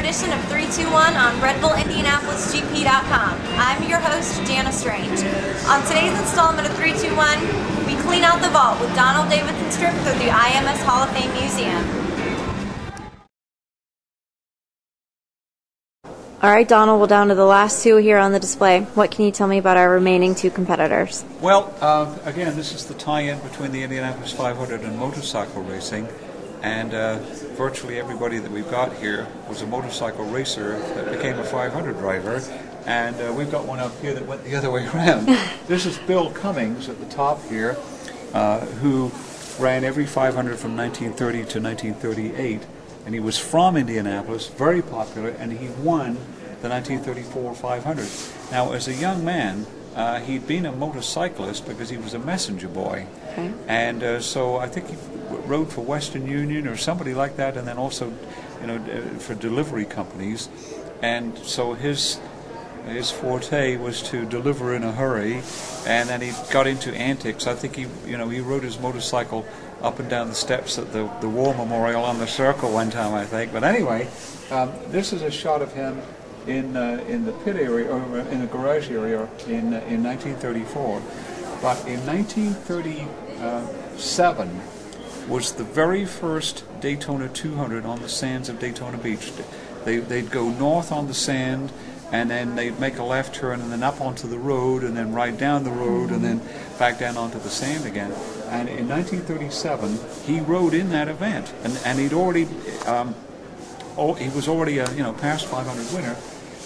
edition of 321 on RedBullIndianapolisGP.com. I'm your host, Jana Strange. On today's installment of 321, we clean out the vault with Donald Davidson's trip through the IMS Hall of Fame Museum. All right, Donald, we're down to the last two here on the display. What can you tell me about our remaining two competitors? Well, again, this is the tie-in between the Indianapolis 500 and motorcycle racing. And virtually everybody that we've got here was a motorcycle racer that became a 500 driver. And we've got one up here that went the other way around. This is Bill Cummings at the top here, who ran every 500 from 1930 to 1938. And he was from Indianapolis, very popular, and he won the 1934 500. Now, as a young man, he'd been a motorcyclist because he was a messenger boy. Okay. And so I think he rode for Western Union or somebody like that, and then also, for delivery companies. And so his forte was to deliver in a hurry, and then he got into antics. I think he rode his motorcycle up and down the steps at the War Memorial on the Circle one time, I think. But anyway, this is a shot of him in the pit area, or in the garage area in 1934. But in 1937 was the very first Daytona 200 on the sands of Daytona Beach. They'd go north on the sand, and then they'd make a left turn, and then up onto the road, and then right down the road, and then back down onto the sand again. And in 1937, he rode in that event, and he'd already, he was already a past 500 winner,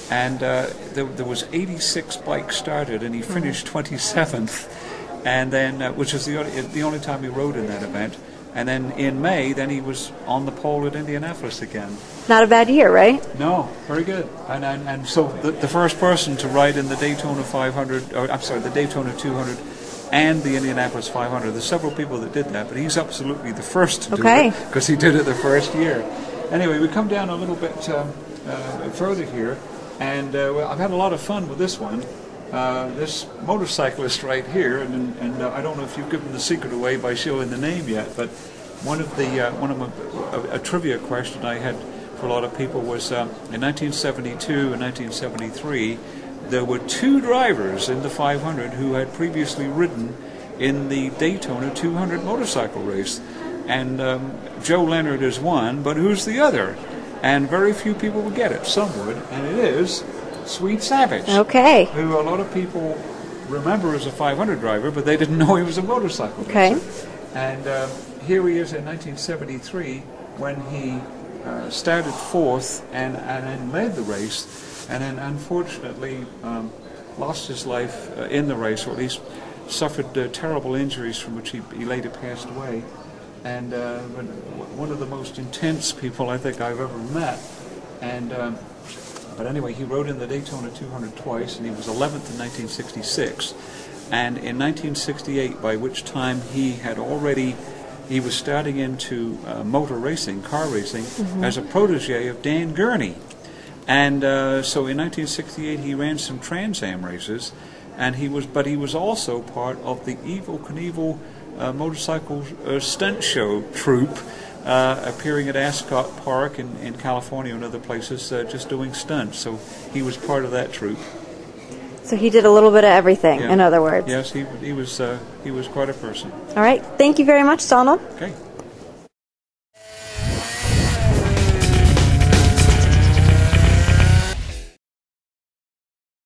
and there was 86 bikes started, and he finished 27th, and then which is the only time he rode in that event. And then in May, then he was on the pole at Indianapolis again. Not a bad year, right? No, very good. And so the first person to ride in the Daytona 500, or I'm sorry, the Daytona 200 and the Indianapolis 500. There's several people that did that, but he's absolutely the first to do it because he did it the first year. Anyway, we come down a little bit further here, and I've had a lot of fun with this one. This motorcyclist right here, and I don't know if you've given the secret away by showing the name yet, but a trivia question I had for a lot of people was in 1972 and 1973, there were two drivers in the 500 who had previously ridden in the Daytona 200 motorcycle race, and Joe Leonard is one, but who's the other? And very few people would get it. Some would, and it is Sweet Savage, who a lot of people remember as a 500 driver, but they didn't know he was a motorcycle racer. And here he is in 1973 when he started fourth and led the race, and then unfortunately lost his life in the race, or at least suffered terrible injuries from which he later passed away. And one of the most intense people I think I've ever met. And but anyway, he rode in the Daytona 200 twice, and he was 11th in 1966. And in 1968, by which time he was starting into motor racing, car racing, as a protege of Dan Gurney. And so in 1968, he ran some Trans Am races, and he was also part of the Evel Knievel motorcycle stunt show troupe, appearing at Ascot Park in California and other places, just doing stunts. So he was part of that troupe. So he did a little bit of everything, in other words. Yes, he was quite a person. All right. Thank you very much, Donald. Okay.